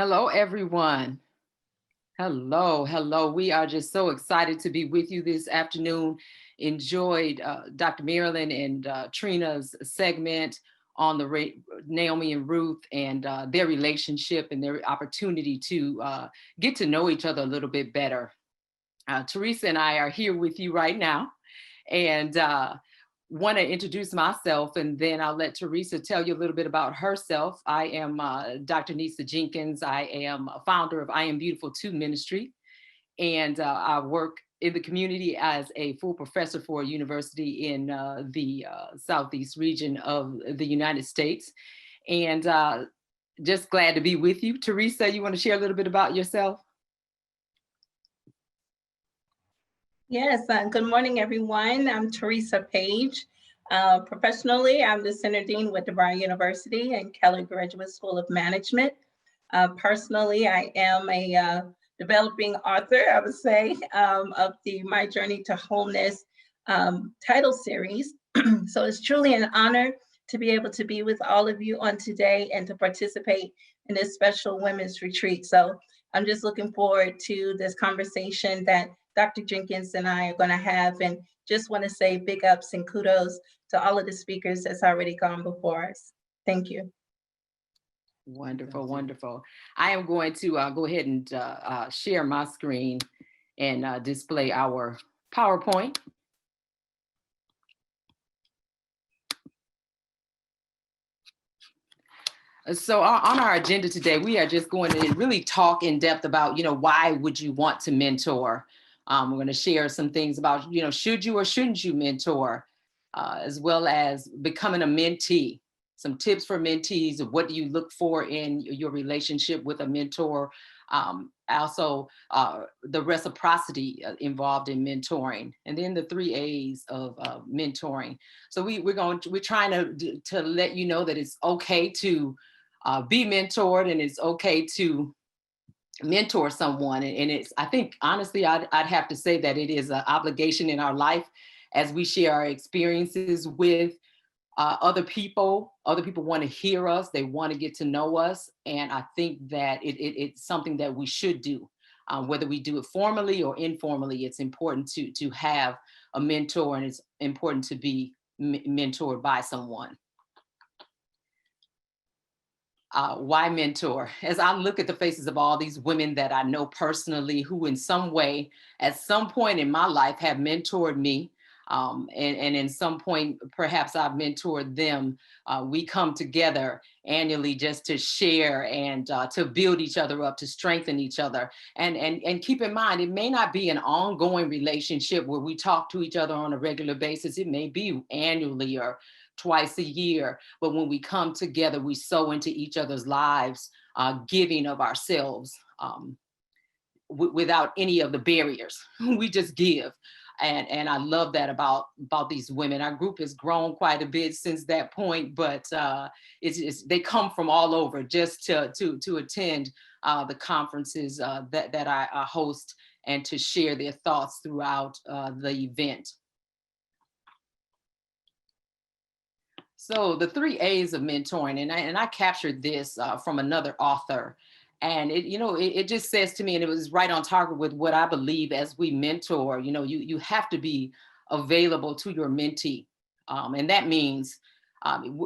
Hello, everyone. Hello. We are just so excited to be with you this afternoon. Enjoyed Dr. Marilyn and Trina's segment on the Naomi and Ruth and their relationship and their opportunity to get to know each other a little bit better. Teresa and I are here with you right now, and want to introduce myself, and then I'll let Teresa tell you a little bit about herself. I am Dr. Jenkins. I am a founder of I Am Beautiful 2 Ministry, and I work in the community as a full professor for a university in the Southeast region of the United States. And just glad to be with you. Teresa, you want to share a little bit about yourself? Yes, good morning, everyone. I'm Teresa Page. Professionally, I'm the Center Dean with DeVry University and Keller Graduate School of Management. Personally, I am a developing author, I would say, of the My Journey to Wholeness title series. So it's truly an honor to be able to be with all of you on today and to participate in this special women's retreat. So I'm just looking forward to this conversation that Dr. Jenkins and I are going to have, and just want to say big ups and kudos to all of the speakers that's already gone before us. Thank you. Wonderful. I am going to go ahead and share my screen and display our PowerPoint. So on our agenda today, we are just going to really talk in depth about, why would you want to mentor? We're going to share some things about, should you or shouldn't you mentor, as well as becoming a mentee, some tips for mentees of what do you look for in your relationship with a mentor. Also, the reciprocity involved in mentoring, and then the 3 A's of mentoring. So we're trying to let you know that it's okay to be mentored, and it's okay to mentor someone. And it's, I think, honestly, I'd have to say that it is an obligation in our life as we share our experiences with other people. Other people want to hear us. They want to get to know us. And I think that it's something that we should do. Whether we do it formally or informally, it's important to have a mentor, and it's important to be mentored by someone. Why mentor? As I look at the faces of all these women that I know personally, who in some way, at some point in my life, have mentored me, and in some point, perhaps I've mentored them. We come together annually just to share and to build each other up, to strengthen each other. And keep in mind, it may not be an ongoing relationship where we talk to each other on a regular basis. It may be annually or twice a year, but when we come together, we sow into each other's lives, giving of ourselves without any of the barriers. We just give. And I love that about these women. Our group has grown quite a bit since that point, but they come from all over just to attend the conferences that I host, and to share their thoughts throughout the event. So the 3 A's of mentoring, and I captured this from another author, and it just says to me, and it was right on target with what I believe as we mentor. You have to be available to your mentee, and that means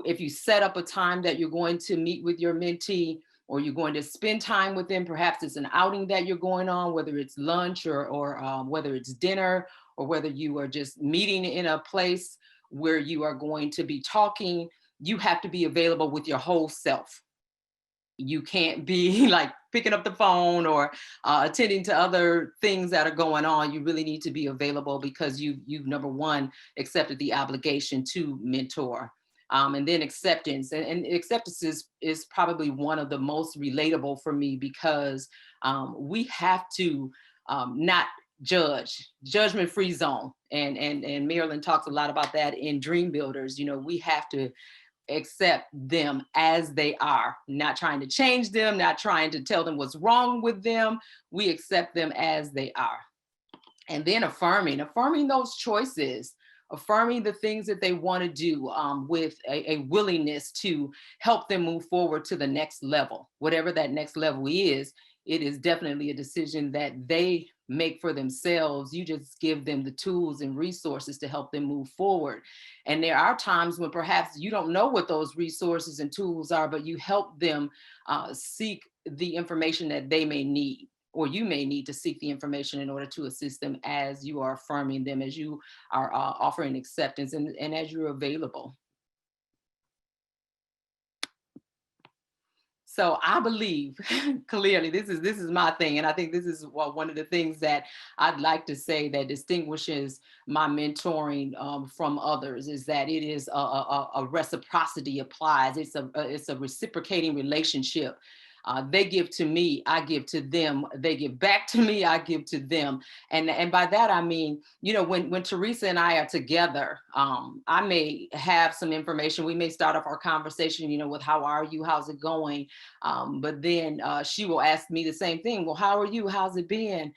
if you set up a time that you're going to meet with your mentee, or you're going to spend time with them, perhaps it's an outing that you're going on, whether it's lunch or whether it's dinner, or whether you are just meeting in a place where you are going to be talking, you have to be available with your whole self. You can't be like picking up the phone or attending to other things that are going on. You really need to be available, because you've number one, accepted the obligation to mentor. And then acceptance, and acceptance is probably one of the most relatable for me, because we have to not judgment-free zone. And Marilyn talks a lot about that in Dream Builders. We have to accept them as they are, not trying to change them, not trying to tell them what's wrong with them. We accept them as they are. And then affirming those choices affirming the things that they want to do, with a willingness to help them move forward to the next level, whatever that next level is. It is definitely a decision that they make for themselves. You just give them the tools and resources to help them move forward. And there are times when perhaps you don't know what those resources and tools are, but you help them seek the information that they may need, or you may need to seek the information in order to assist them as you are affirming them, as you are offering acceptance, and as you're available. So I believe clearly this is my thing, and I think this is one of the things that I'd like to say that distinguishes my mentoring from others, is that it is a reciprocity applies. It's a reciprocating relationship. They give to me, I give to them. They give back to me, I give to them. And by that I mean, when Teresa and I are together, I may have some information. We may start off our conversation, with how are you, how's it going, but then she will ask me the same thing. Well, how are you? How's it been?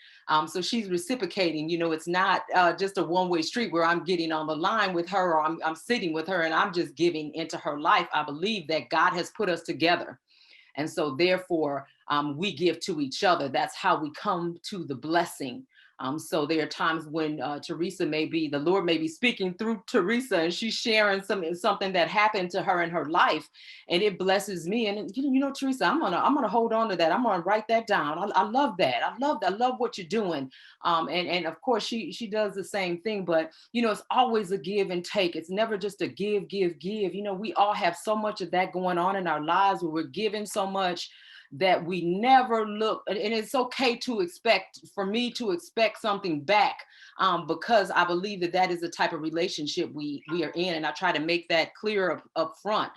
So she's reciprocating. It's not just a one-way street where I'm getting on the line with her, or I'm sitting with her and I'm just giving into her life. I believe that God has put us together. And so therefore, we give to each other. That's how we come to the blessing. So there are times when the Lord may be speaking through Teresa, and she's sharing something that happened to her in her life, and it blesses me. And Teresa, I'm gonna hold on to that. I'm gonna write that down. I love that. I love what you're doing. And of course she does the same thing, but it's always a give and take. It's never just a give. We all have so much of that going on in our lives, where we're giving so much that we never look. And it's okay for me to expect something back, because I believe that is the type of relationship we are in. And I try to make that clear up front.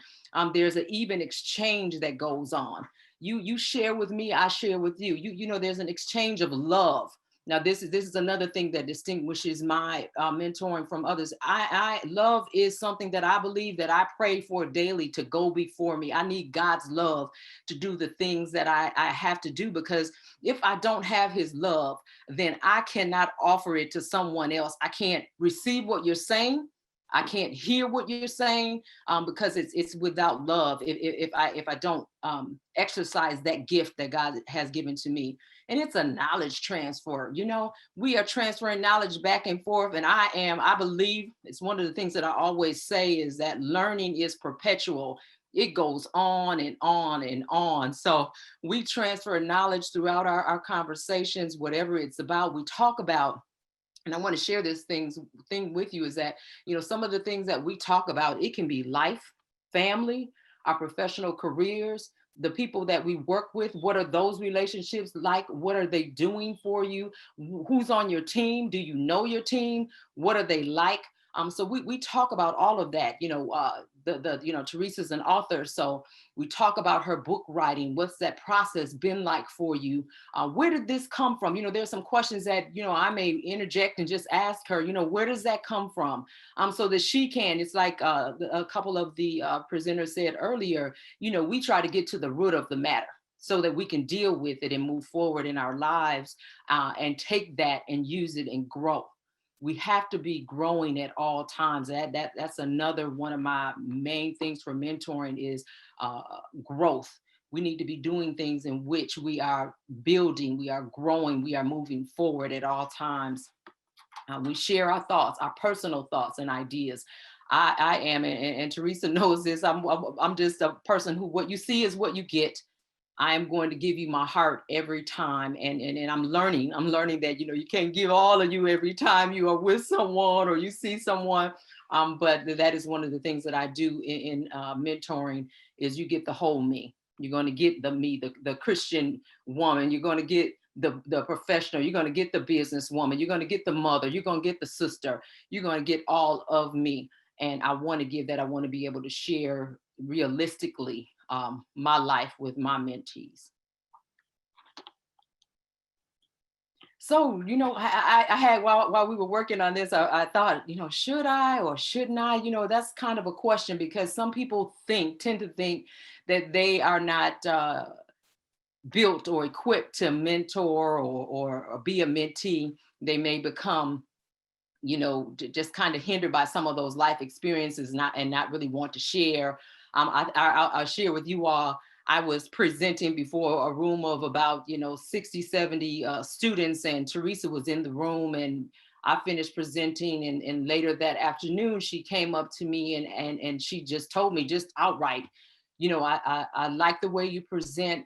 There's an even exchange that goes on. You share with me, I share with you. There's an exchange of love. Now, this is another thing that distinguishes my mentoring from others. I love is something that I believe, that I pray for daily, to go before me. I need God's love to do the things that I have to do, because if I don't have his love, then I cannot offer it to someone else. I can't receive what you're saying. I can't hear what you're saying, because it's without love. If I don't exercise that gift that God has given to me. And it's a knowledge transfer. We are transferring knowledge back and forth. And I believe, it's one of the things that I always say, is that learning is perpetual. It goes on and on and on. So we transfer knowledge throughout our conversations, whatever it's about, we talk about. And I want to share this thing with you, is that, some of the things that we talk about, it can be life, family, our professional careers, the people that we work with. What are those relationships like? What are they doing for you? Who's on your team? Do you know your team? What are they like? So we talk about all of that. Teresa's an author, so we talk about her book writing. What's that process been like for you? Where did this come from? There's some questions that I may interject and just ask her. Where does that come from? So that she can. It's like a couple of the presenters said earlier. We try to get to the root of the matter, so that we can deal with it and move forward in our lives, and take that and use it and grow. We have to be growing at all times. That's another one of my main things for mentoring is growth. We need to be doing things in which we are building, we are growing, we are moving forward at all times. We share our thoughts, our personal thoughts and ideas. I am, and Teresa knows this. I'm just a person who, what you see is what you get. I am going to give you my heart every time. And I'm learning that, you can't give all of you every time you are with someone or you see someone. But that is one of the things that I do in mentoring, is you get the whole me. You're going to get the me, the Christian woman. You're going to get the professional. You're going to get the businesswoman. You're going to get the mother. You're going to get the sister. You're going to get all of me. And I want to give that. I want to be able to share realistically my life with my mentees. So, I had, while we were working on this, I thought, should I or shouldn't I? That's kind of a question, because some people tend to think that they are not built or equipped to mentor or be a mentee. They may become just kind of hindered by some of those life experiences, not really want to share. I'll share with you all. I was presenting before a room of about 60, 70 students, and Teresa was in the room, and I finished presenting, and later that afternoon she came up to me and she just told me just outright, I like the way you present.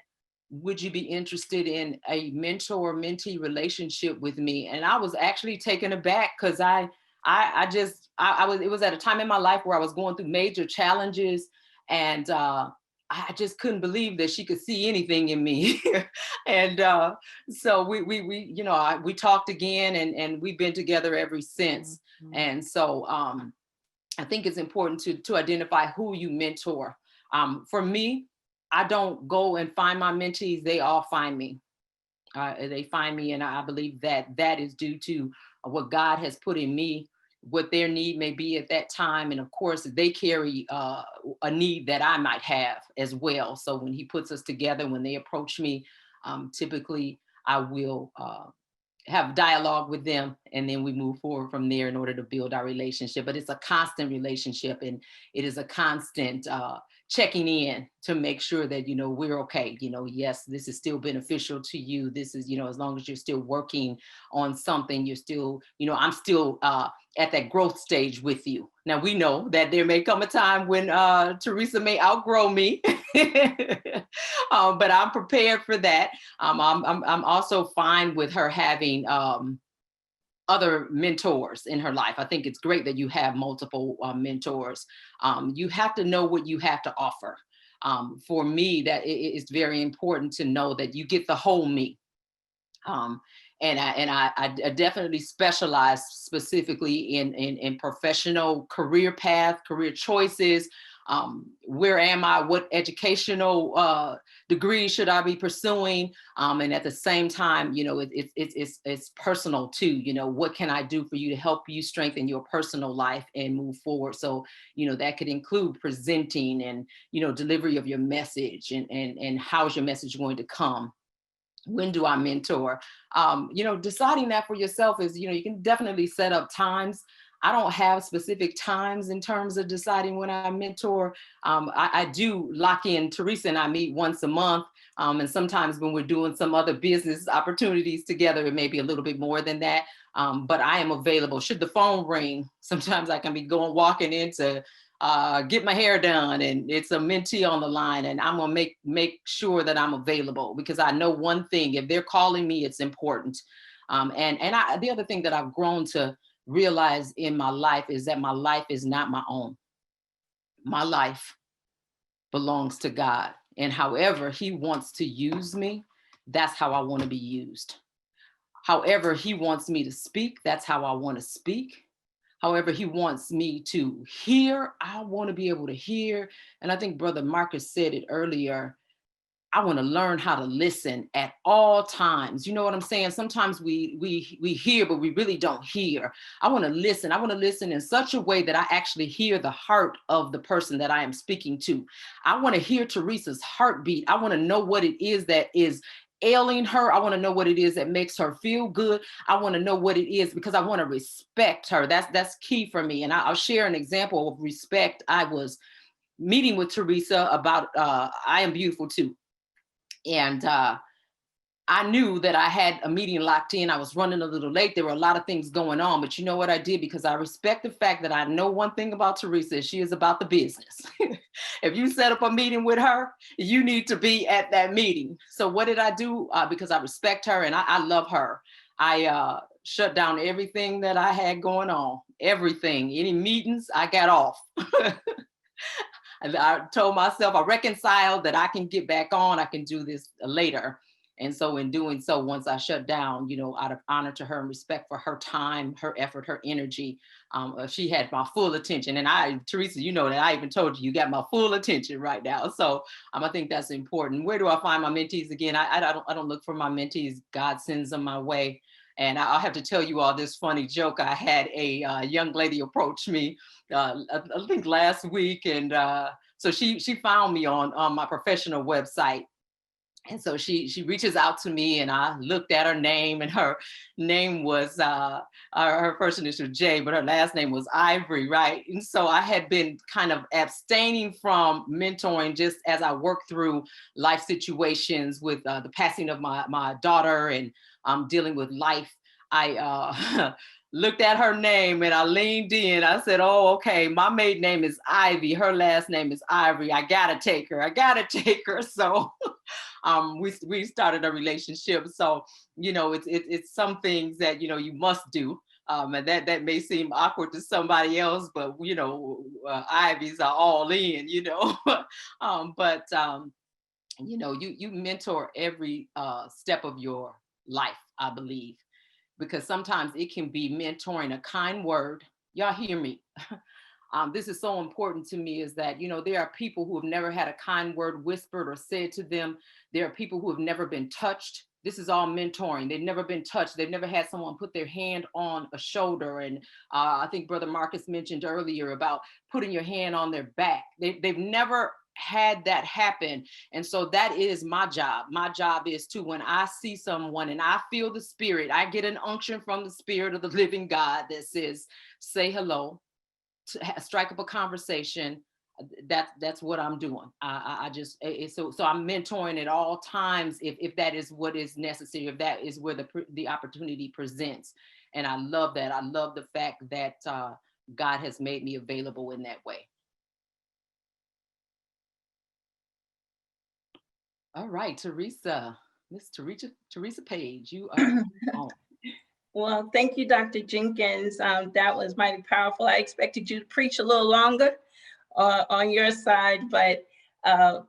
Would you be interested in a mentor-mentee relationship with me? And I was actually taken aback, because I was, it was at a time in my life where I was going through major challenges, and I just couldn't believe that she could see anything in me. And so we talked again, and we've been together ever since. Mm-hmm. And so I think it's important to identify who you mentor. For me, I don't go and find my mentees, they all find me. They find me, and I believe that is due to what God has put in me, what their need may be at that time. And of course, they carry a need that I might have as well. So when he puts us together, when they approach me, typically I will have dialogue with them, and then we move forward from there in order to build our relationship. But it's a constant relationship, and it is a constant checking in to make sure that we're okay. Yes, this is still beneficial to you. This is, as long as you're still working on something, you're still, I'm still at that growth stage with you. Now, we know that there may come a time when Teresa may outgrow me, but I'm prepared for that. I'm also fine with her having other mentors in her life. I think it's great that you have multiple mentors. You have to know what you have to offer. For me, that it's very important to know that you get the whole me. And I definitely specialize specifically in professional career path, career choices. Where am I? What educational degree should I be pursuing? And at the same time, it's personal too. What can I do for you to help you strengthen your personal life and move forward? So, that could include presenting and, delivery of your message, and how's your message going to come? When do I mentor? Deciding that for yourself is, you can definitely set up times. I don't have specific times in terms of deciding when I mentor. I do lock in. Teresa and I meet once a month. And sometimes when we're doing some other business opportunities together, it may be a little bit more than that. But I am available. Should the phone ring, sometimes I can be walking into get my hair done, and it's a mentee on the line, and I'm gonna make sure that I'm available, because I know one thing: if they're calling me, it's important. The other thing that I've grown to realize in my life is that my life is not my own. My life belongs to God, and however he wants to use me, that's how I want to be used. However he wants me to speak, that's how I want to speak. However he wants me to hear, I want to be able to hear. And I think Brother Marcus said it earlier. I want to learn how to listen at all times. You know what I'm saying? Sometimes we hear, but we really don't hear. I want to listen. I want to listen in such a way that I actually hear the heart of the person that I am speaking to. I want to hear Teresa's heartbeat. I want to know what it is that is ailing her. I want to know what it is that makes her feel good. I want to know what it is, because I want to respect her. That's key for me. And I'll share an example of respect. I was meeting with Teresa about I Am Beautiful Too. And I knew that I had a meeting locked in. I was running a little late. There were a lot of things going on, but you know what I did? Because I respect the fact that I know one thing about Teresa: she is about the business. If you set up a meeting with her, you need to be at that meeting. So what did I do? Because I respect her and I love her, I shut down everything that I had going on, everything, any meetings, I got off. I told myself, I reconciled that I can get back on, I can do this later. And so in doing so, once I shut down, out of honor to her and respect for her time, her effort, her energy, she had my full attention. And Teresa, that I even told you, you got my full attention right now. So I think that's important. Where do I find my mentees again? I don't look for my mentees. God sends them my way. And I'll have to tell you all this funny joke. I had a young lady approach me, I think last week. And so she found me on my professional website. And so she reaches out to me, and I looked at her name, and her name was her first initial J, but her last name was Ivory, right? And so I had been kind of abstaining from mentoring just as I worked through life situations with the passing of my daughter, and dealing with life. I looked at her name and I leaned in. I said, "Oh, okay. My maiden name is Ivy. Her last name is Ivory. I gotta take her. I gotta take her." So we started a relationship. So it's some things that you must do, and that may seem awkward to somebody else, but Ivies are all in, but you mentor every step of your life, I believe, because sometimes it can be mentoring a kind word. Y'all hear me? This is so important to me, is that, there are people who have never had a kind word whispered or said to them. There are people who have never been touched. This is all mentoring. They've never been touched. They've never had someone put their hand on a shoulder. And I think Brother Marcus mentioned earlier about putting your hand on their back. They've never had that happen. And so that is my job. My job is to, when I see someone and I feel the spirit, I get an unction from the spirit of the living God that says, say hello, to strike up a conversation. That's what I'm doing. I just so I'm mentoring at all times, if that is what is necessary, if that is where the opportunity presents. And I love that. I love the fact that God has made me available in that way. All right, Teresa, Miss Teresa Page, you are on. Well, thank you, Dr. Jenkins. That was mighty powerful. I expected you to preach a little longer on your side, but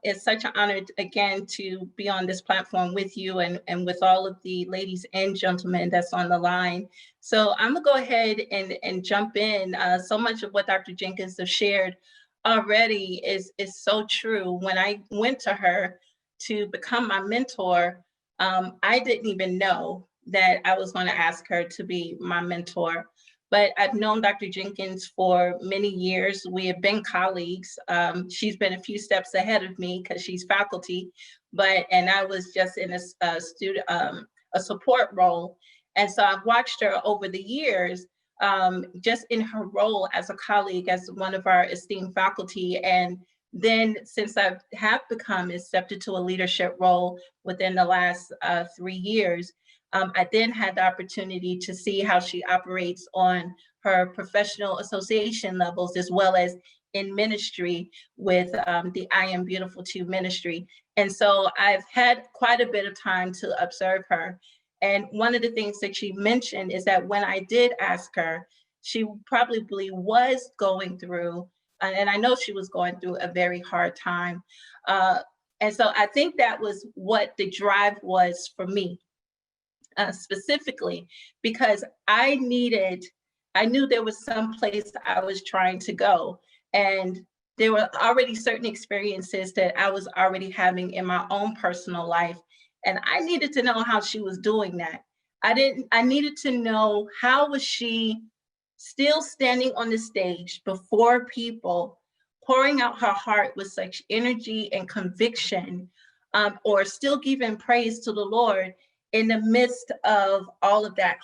it's such an honor, again, to be on this platform with you and with all of the ladies and gentlemen that's on the line. So I'm gonna go ahead and jump in. So much of what Dr. Jenkins has shared already is so true. When I went to her to become my mentor, I didn't even know that I was going to ask her to be my mentor. But I've known Dr. Jenkins for many years. We have been colleagues. She's been a few steps ahead of me because she's faculty, and I was just in a student, a support role. And so I've watched her over the years, just in her role as a colleague, as one of our esteemed faculty. And then since I have become accepted to a leadership role within the last 3 years, I then had the opportunity to see how she operates on her professional association levels, as well as in ministry with the I Am Beautiful Too ministry. And so I've had quite a bit of time to observe her. And one of the things that she mentioned is that when I did ask her, she probably was going through, and I know she was going through a very hard time. And so I think that was what the drive was for me. Specifically, because I knew there was some place I was trying to go. And there were already certain experiences that I was already having in my own personal life. And I needed to know how she was doing that. I needed to know, how was she still standing on the stage before people, pouring out her heart with such energy and conviction, or still giving praise to the Lord in the midst of all of that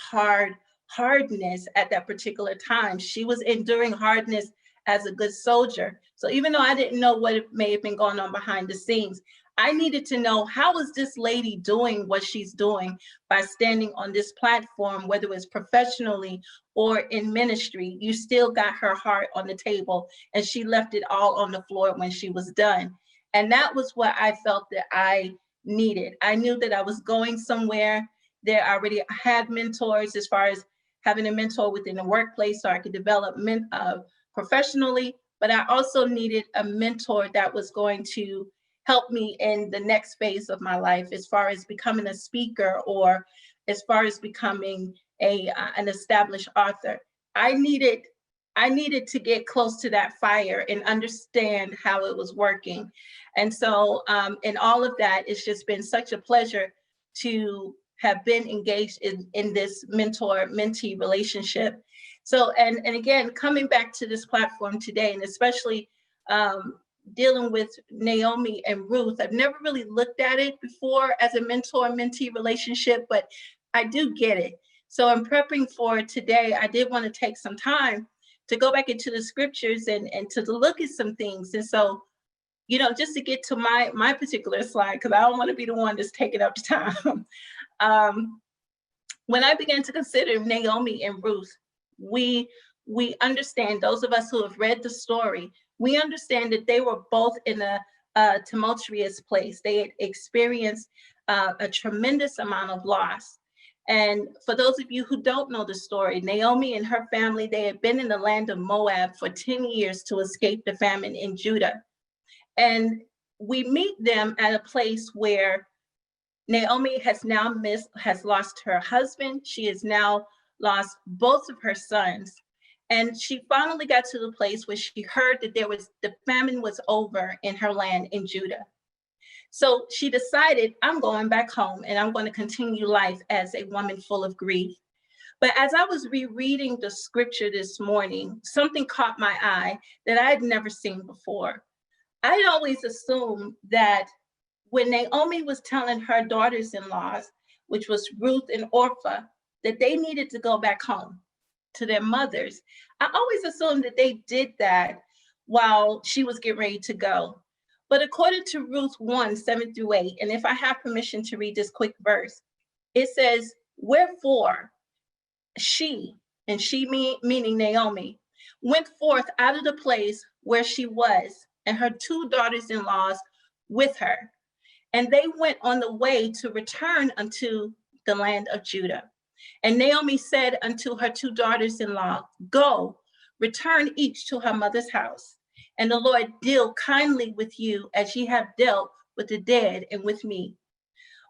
hardness at that particular time. She was enduring hardness as a good soldier. So even though I didn't know what may have been going on behind the scenes, I needed to know, how is this lady doing what she's doing by standing on this platform, whether it's professionally or in ministry. You still got her heart on the table, and she left it all on the floor when she was done. And that was what I felt that I needed. I knew that I was going somewhere. There I already had mentors, as far as having a mentor within the workplace so I could develop professionally, but I also needed a mentor that was going to help me in the next phase of my life, as far as becoming a speaker, or as far as becoming an established author. I needed to get close to that fire and understand how it was working. And so in all of that, it's just been such a pleasure to have been engaged in this mentor-mentee relationship. So, and again, coming back to this platform today, and especially dealing with Naomi and Ruth. I've never really looked at it before as a mentor-mentee relationship, but I do get it. So in prepping for today, I did want to take some time to go back into the scriptures and to look at some things. And so, you know, just to get to my particular slide, because I don't want to be the one that's taking up the time. When I began to consider Naomi and Ruth, we understand, those of us who have read the story, we understand that they were both in a tumultuous place. They had experienced a tremendous amount of loss. And for those of you who don't know the story, Naomi and her family, they had been in the land of Moab for 10 years to escape the famine in Judah. And we meet them at a place where Naomi has lost her husband. She has now lost both of her sons. And she finally got to the place where she heard that the famine was over in her land in Judah. So she decided, I'm going back home and I'm going to continue life as a woman full of grief. But as I was rereading the scripture this morning, something caught my eye that I had never seen before. I always assumed that when Naomi was telling her daughters-in-laws, which was Ruth and Orpah, that they needed to go back home to their mothers, I always assumed that they did that while she was getting ready to go. But according to Ruth 1:7-8, and if I have permission to read this quick verse, it says, wherefore she, and she meaning Naomi, went forth out of the place where she was, and her two daughters-in-laws with her. And they went on the way to return unto the land of Judah. And Naomi said unto her two daughters-in-law, go, return each to her mother's house. And the Lord deal kindly with you as ye have dealt with the dead and with me.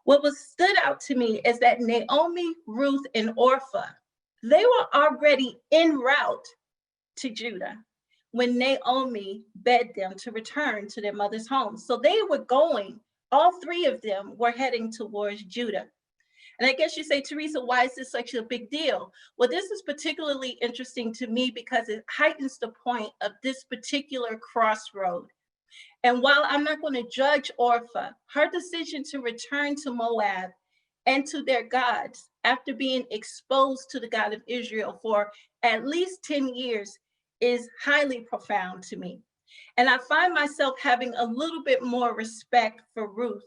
What was stood out to me is that Naomi, Ruth, and Orpah, they were already en route to Judah when Naomi begged them to return to their mother's home. So they were going, all three of them were heading towards Judah. And I guess you say, Teresa, why is this such a big deal? Well, this is particularly interesting to me because it heightens the point of this particular crossroad. And while I'm not going to judge Orpah, her decision to return to Moab and to their gods after being exposed to the God of Israel for at least 10 years is highly profound to me. And I find myself having a little bit more respect for Ruth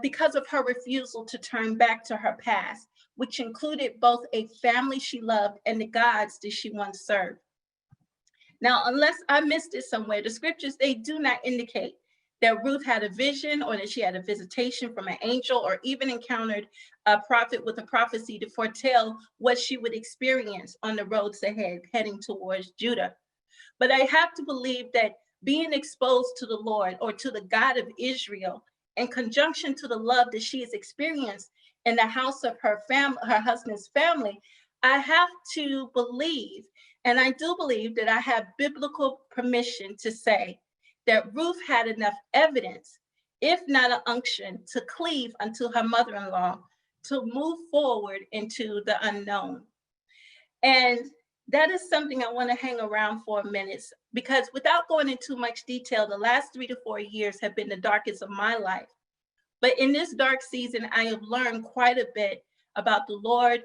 because of her refusal to turn back to her past, which included both a family she loved and the gods that she once served. Now, unless I missed it somewhere, the scriptures, they do not indicate that Ruth had a vision or that she had a visitation from an angel or even encountered a prophet with a prophecy to foretell what she would experience on the roads ahead, heading towards Judah. But I have to believe that being exposed to the Lord or to the God of Israel in conjunction to the love that she has experienced in the house of her husband's family, I have to believe, and I do believe that I have biblical permission to say that Ruth had enough evidence, if not an unction, to cleave unto her mother-in-law to move forward into the unknown. And that is something I want to hang around for a minute, because without going into much detail, the last 3 to 4 years have been the darkest of my life. But in this dark season, I have learned quite a bit about the Lord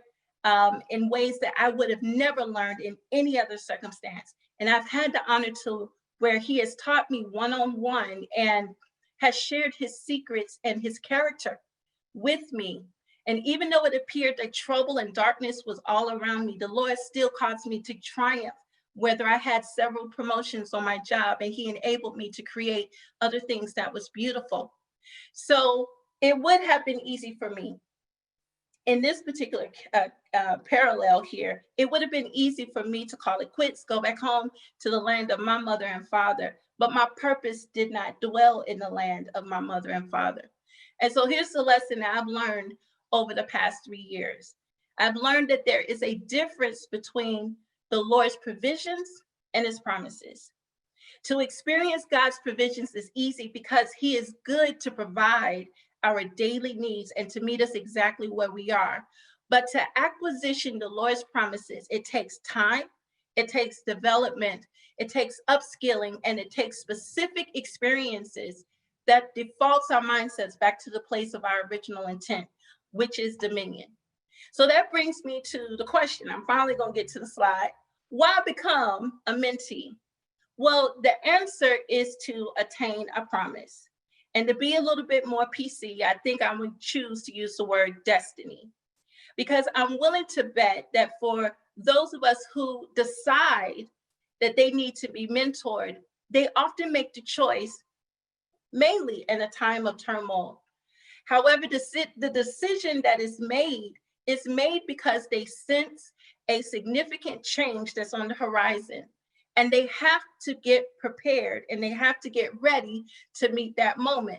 in ways that I would have never learned in any other circumstance. And I've had the honor to where he has taught me one-on-one and has shared his secrets and his character with me. And even though it appeared that trouble and darkness was all around me, the Lord still caused me to triumph, whether I had several promotions on my job and he enabled me to create other things that was beautiful. So it would have been easy for me. In this particular parallel here, it would have been easy for me to call it quits, go back home to the land of my mother and father, but my purpose did not dwell in the land of my mother and father. And so here's the lesson that I've learned over the past 3 years. I've learned that there is a difference between the Lord's provisions and his promises. To experience God's provisions is easy because he is good to provide our daily needs and to meet us exactly where we are. But to acquisition the Lord's promises, it takes time, it takes development, it takes upskilling, and it takes specific experiences that defaults our mindsets back to the place of our original intent, which is dominion. So that brings me to the question. I'm finally going to get to the slide. Why become a mentee? Well, the answer is to attain a promise. And to be a little bit more PC, I think I would choose to use the word destiny, because I'm willing to bet that for those of us who decide that they need to be mentored, they often make the choice mainly in a time of turmoil. However, the decision that is made because they sense a significant change that's on the horizon. And they have to get prepared and they have to get ready to meet that moment.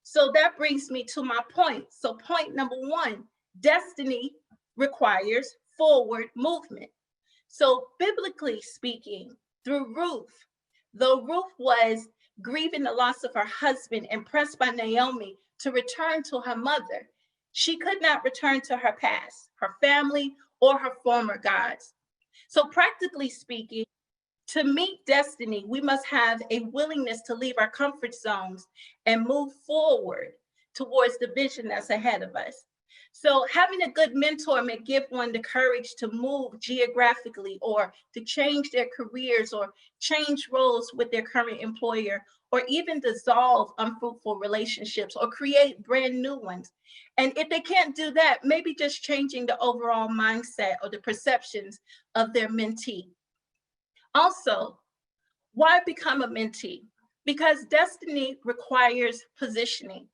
So that brings me to my point. So point number one, destiny requires forward movement. So biblically speaking, through Ruth, though Ruth was grieving the loss of her husband and pressed by Naomi to return to her mother, she could not return to her past, her family, or her former gods. So practically speaking, to meet destiny, we must have a willingness to leave our comfort zones and move forward towards the vision that's ahead of us. So having a good mentor may give one the courage to move geographically or to change their careers or change roles with their current employer or even dissolve unfruitful relationships or create brand new ones. And if they can't do that, maybe just changing the overall mindset or the perceptions of their mentee. Also, why become a mentee? Because destiny requires positioning.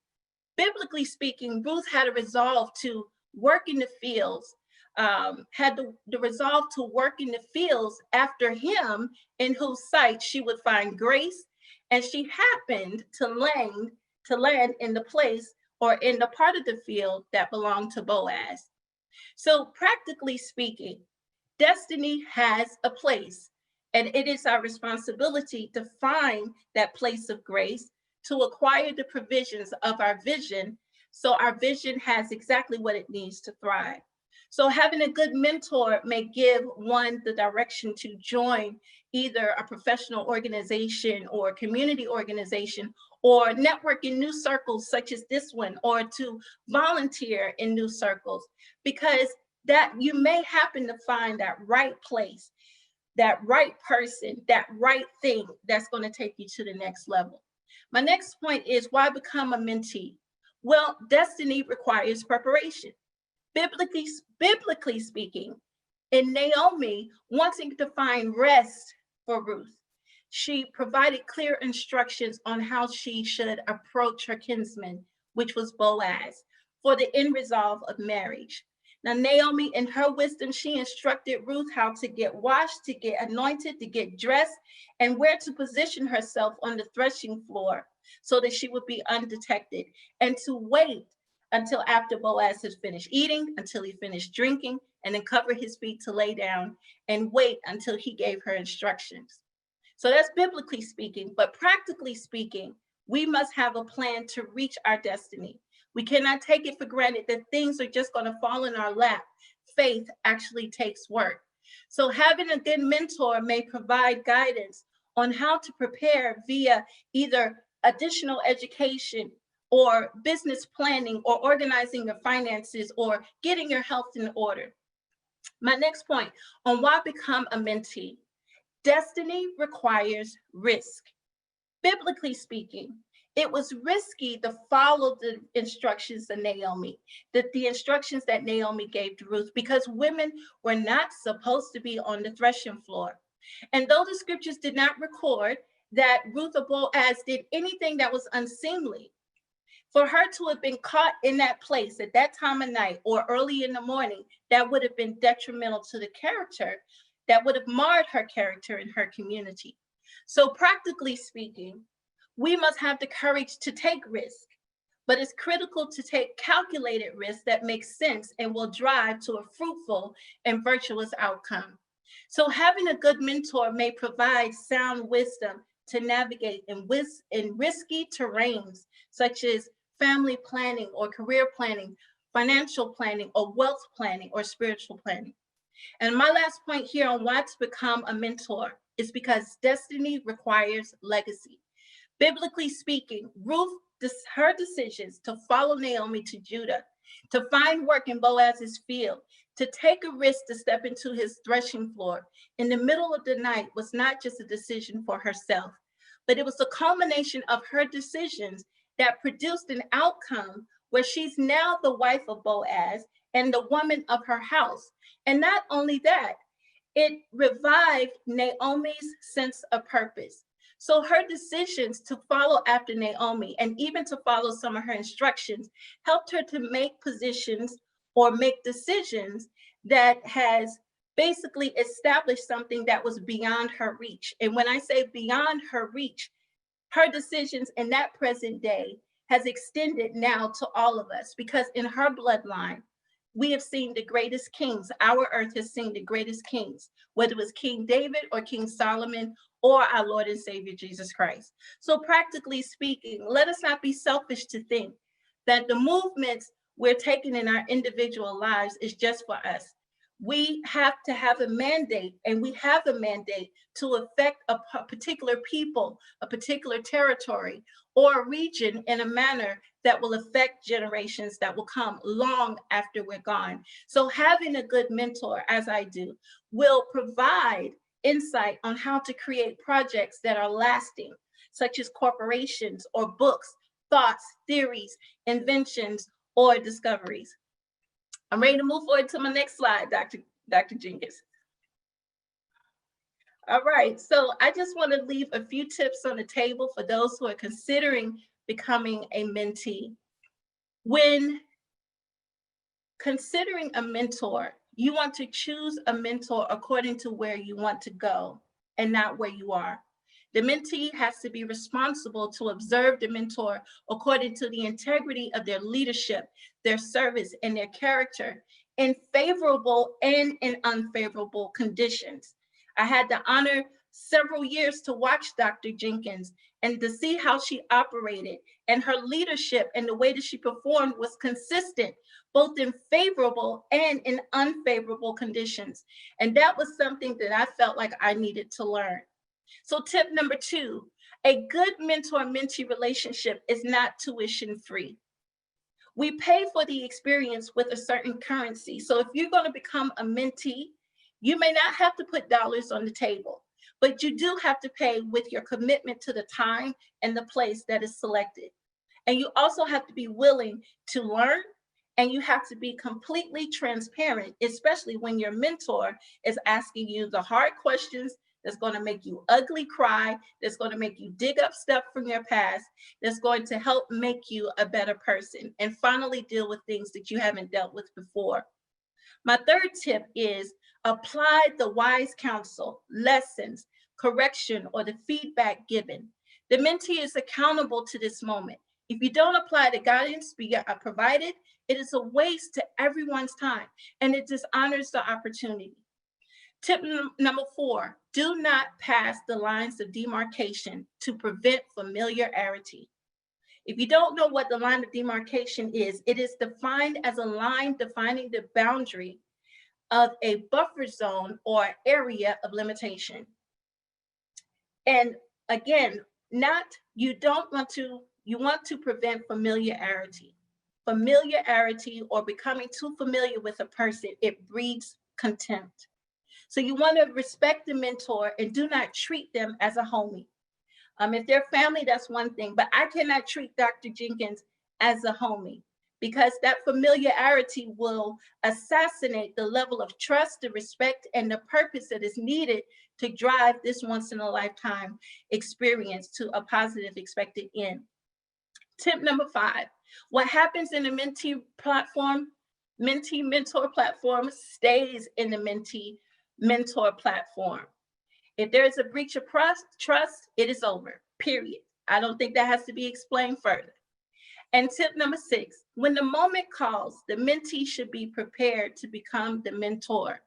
Biblically speaking, Ruth had a resolve to work in the fields, had the resolve to work in the fields after him, in whose sight she would find grace, and she happened to land in the place or in the part of the field that belonged to Boaz. So practically speaking, destiny has a place, and it is our responsibility to find that place of grace, to acquire the provisions of our vision, so our vision has exactly what it needs to thrive. So having a good mentor may give one the direction to join either a professional organization or community organization, or network in new circles such as this one, or to volunteer in new circles, because that you may happen to find that right place, that right person, that right thing that's going to take you to the next level. My next point is, why become a mentee? Well, destiny requires preparation. Biblically speaking, in Naomi wanting to find rest for Ruth, she provided clear instructions on how she should approach her kinsman, which was Boaz, for the end resolve of marriage. Now, Naomi, in her wisdom, she instructed Ruth how to get washed, to get anointed, to get dressed, and where to position herself on the threshing floor so that she would be undetected, and to wait until after Boaz has finished eating, until he finished drinking, and then cover his feet to lay down and wait until he gave her instructions. So that's biblically speaking, but practically speaking, we must have a plan to reach our destiny. We cannot take it for granted that things are just going to fall in our lap. Faith actually takes work. So having a good mentor may provide guidance on how to prepare via either additional education or business planning or organizing your finances or getting your health in order. My next point on why become a mentee. Destiny requires risk. Biblically speaking, it was risky to follow the instructions of Naomi, the instructions that Naomi gave to Ruth, because women were not supposed to be on the threshing floor. And though the scriptures did not record that Ruth or Boaz did anything that was unseemly, for her to have been caught in that place at that time of night or early in the morning, that would have been detrimental to the character, that would have marred her character in her community. So practically speaking, we must have the courage to take risk, but it's critical to take calculated risks that make sense and will drive to a fruitful and virtuous outcome. So having a good mentor may provide sound wisdom to navigate in risky terrains, such as family planning or career planning, financial planning or wealth planning or spiritual planning. And my last point here on why to become a mentor is because destiny requires legacy. Biblically speaking, Ruth, her decisions to follow Naomi to Judah, to find work in Boaz's field, to take a risk to step into his threshing floor in the middle of the night was not just a decision for herself, but it was a culmination of her decisions that produced an outcome where she's now the wife of Boaz and the woman of her house. And not only that, it revived Naomi's sense of purpose. So her decisions to follow after Naomi and even to follow some of her instructions helped her to make positions or make decisions that has basically established something that was beyond her reach. And when I say beyond her reach, her decisions in that present day has extended now to all of us, because in her bloodline, we have seen the greatest kings. Our earth has seen the greatest kings, whether it was King David or King Solomon or our Lord and Savior, Jesus Christ. So practically speaking, let us not be selfish to think that the movements we're taking in our individual lives is just for us. We have to have a mandate, and we have a mandate to affect a particular people, a particular territory, or a region in a manner that will affect generations that will come long after we're gone. So having a good mentor, as I do, will provide insight on how to create projects that are lasting, such as corporations or books, thoughts, theories, inventions, or discoveries. I'm ready to move forward to my next slide, Dr. Jenkins. All right, so I just want to leave a few tips on the table for those who are considering becoming a mentee. When considering a mentor, you want to choose a mentor according to where you want to go and not where you are. The mentee has to be responsible to observe the mentor according to the integrity of their leadership, their service, and their character in favorable and in unfavorable conditions. I had the honor several years to watch Dr. Jenkins and to see how she operated, and her leadership and the way that she performed was consistent, both in favorable and in unfavorable conditions. And that was something that I felt like I needed to learn. So tip number 2, a good mentor-mentee relationship is not tuition free. We pay for the experience with a certain currency. So if you're going to become a mentee, you may not have to put dollars on the table, but you do have to pay with your commitment to the time and the place that is selected. And you also have to be willing to learn, and you have to be completely transparent, especially when your mentor is asking you the hard questions that's going to make you ugly cry, that's going to make you dig up stuff from your past, that's going to help make you a better person, and finally deal with things that you haven't dealt with before. My third tip is apply the wise counsel, lessons, correction, or the feedback given. The mentee is accountable to this moment. If you don't apply the guidance provided, it is a waste to everyone's time, and it dishonors the opportunity. Tip number 4, do not pass the lines of demarcation to prevent familiarity. If you don't know what the line of demarcation is, it is defined as a line defining the boundary of a buffer zone or area of limitation. And again, you want to prevent familiarity. Familiarity or becoming too familiar with a person, it breeds contempt. So you want to respect the mentor and do not treat them as a homie. If they're family, that's one thing, but I cannot treat Dr. Jenkins as a homie, because that familiarity will assassinate the level of trust, the respect, and the purpose that is needed to drive this once in a lifetime experience to a positive expected end. Tip number 5, what happens in the mentee mentor platform stays in the mentee mentor platform. If there is a breach of trust, it is over, period. I don't think that has to be explained further. And tip number 6, when the moment calls, the mentee should be prepared to become the mentor.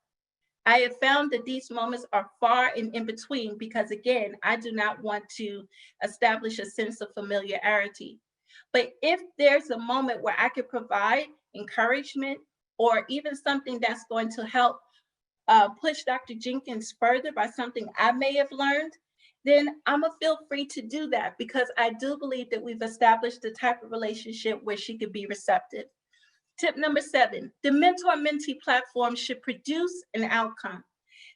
I have found that these moments are far and in between because, again, I do not want to establish a sense of familiarity. But if there's a moment where I could provide encouragement or even something that's going to help push Dr. Jenkins further by something I may have learned, then I'm gonna feel free to do that, because I do believe that we've established the type of relationship where she could be receptive. Tip number 7, the mentor-mentee platform should produce an outcome.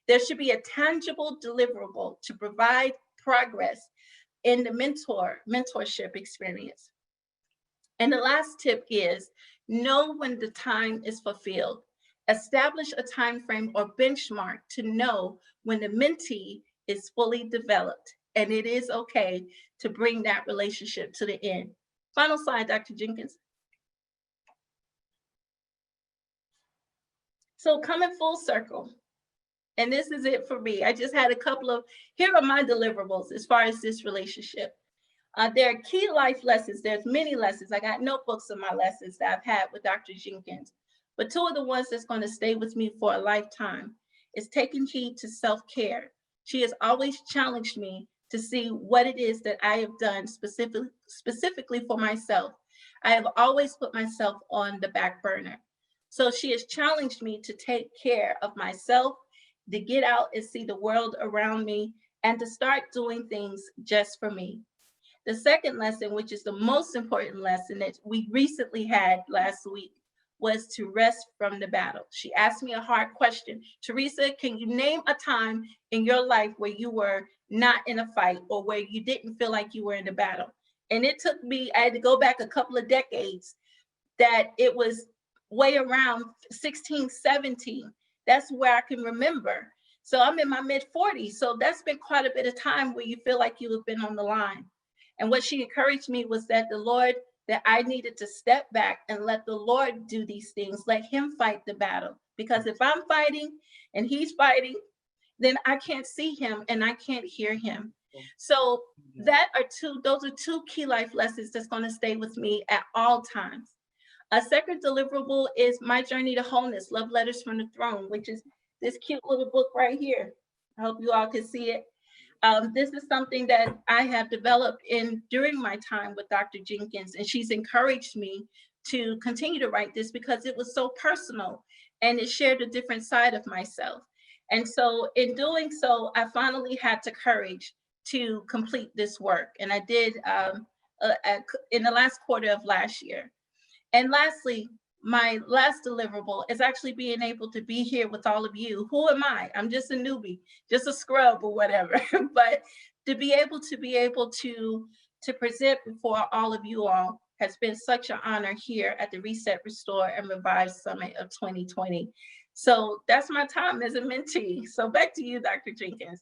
There should be a tangible deliverable to provide progress in the mentorship experience. And the last tip is know when the time is fulfilled. Establish a time frame or benchmark to know when the mentee is fully developed, and it is okay to bring that relationship to the end. Final slide, Dr. Jenkins. So coming full circle, and this is it for me. I just had a couple of, here are my deliverables as far as this relationship. There are key life lessons. There's many lessons. I got notebooks of my lessons that I've had with Dr. Jenkins. But two of the ones that's going to stay with me for a lifetime is taking heed to self-care. She has always challenged me to see what it is that I have done specifically for myself. I have always put myself on the back burner. So she has challenged me to take care of myself, to get out and see the world around me, and to start doing things just for me. The second lesson, which is the most important lesson that we recently had last week, was to rest from the battle. She asked me a hard question. Teresa, can you name a time in your life where you were not in a fight or where you didn't feel like you were in a battle? And it took me, I had to go back a couple of decades, that it was way around 16, 17. That's where I can remember. So I'm in my mid 40s. So that's been quite a bit of time where you feel like you have been on the line. And what she encouraged me was that that I needed to step back and let the Lord do these things, let him fight the battle. Because if I'm fighting and he's fighting, then I can't see him and I can't hear him. So those are two key life lessons that's going to stay with me at all times. A second deliverable is My Journey to Wholeness, Love Letters from the Throne, which is this cute little book right here. I hope you all can see it. This is something that I have developed during my time with Dr. Jenkins, and she's encouraged me to continue to write this because it was so personal and it shared a different side of myself. And so in doing so, I finally had the courage to complete this work. And I did in the last quarter of last year. And lastly, my last deliverable is actually being able to be here with all of you. Who am I? I'm just a newbie, just a scrub or whatever. But to be able to present before all of you all has been such an honor here at the Reset, Restore, and Revive Summit of 2020. So that's my time as a mentee. So back to you, Dr. Jenkins.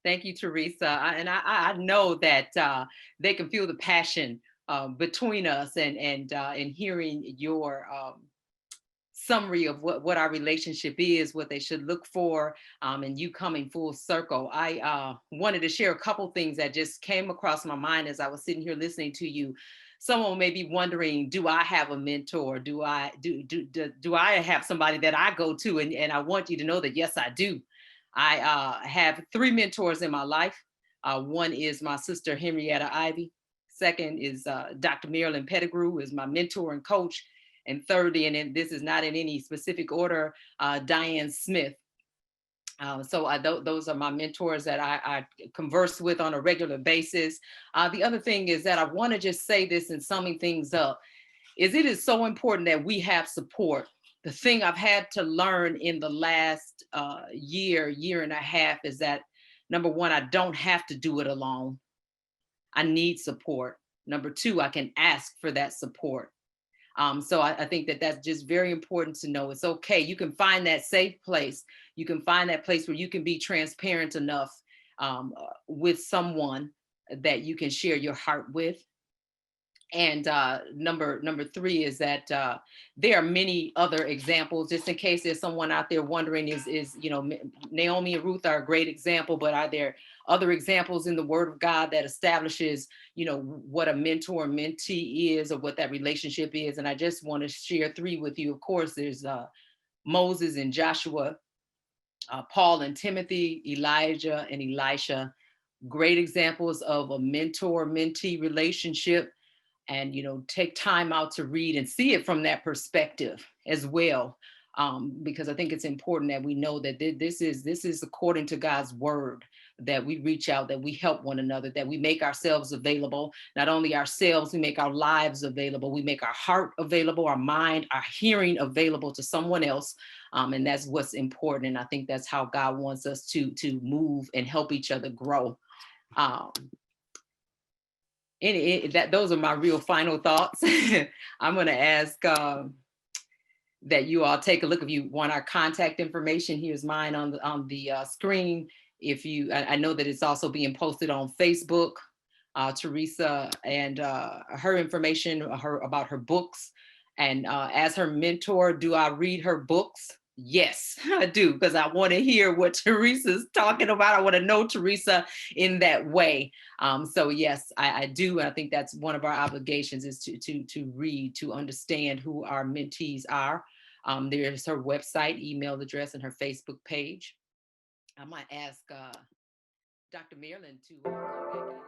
Thank you, Teresa. I know that they can feel the passion between us, and hearing your summary of what our relationship is, what they should look for, and you coming full circle. I wanted to share a couple things that just came across my mind as I was sitting here listening to you. Someone may be wondering, do I have a mentor? Do I have somebody that I go to? And I want you to know that yes, I do. I have 3 mentors in my life. One is my sister Henrietta Ivy. Second is Dr. Marilyn Pettigrew, is my mentor and coach. And thirdly, and this is not in any specific order, Diane Smith. Those are my mentors that I converse with on a regular basis. The other thing is that I want to just say this in summing things up, is it is so important that we have support. The thing I've had to learn in the last year and a half is that, number one, I don't have to do it alone. I need support. Number two, I can ask for that support. So I think that that's just very important to know. It's okay. You can find that safe place. You can find that place where you can be transparent enough with someone that you can share your heart with. And number 3 is that there are many other examples, just in case there's someone out there wondering, is Naomi and Ruth are a great example, but are there other examples in the Word of God that establishes, what a mentor and mentee is, or what that relationship is? And I just want to share 3 with you. Of course, there's Moses and Joshua, Paul and Timothy, Elijah and Elisha, great examples of a mentor-mentee relationship. And take time out to read and see it from that perspective as well. because I think it's important that we know that this is according to God's word, that we reach out, that we help one another, that we make ourselves available. Not only ourselves, we make our lives available. We make our heart available, our mind, our hearing available to someone else. And that's what's important. And I think that's how God wants us to move and help each other grow. Um, those are my real final thoughts. I'm going to ask that you all take a look. If you want our contact information, here's mine on the screen. If you, I know that it's also being posted on Facebook. Teresa and her information, her about her books, and as her mentor, do I read her books? Yes, I do, because I want to hear what Teresa's talking about. I want to know Teresa in that way. So yes, I do. I think that's one of our obligations, is to read, to understand who our mentees are. There's her website, email address, and her Facebook page. I might ask Dr. Marilyn to come back in.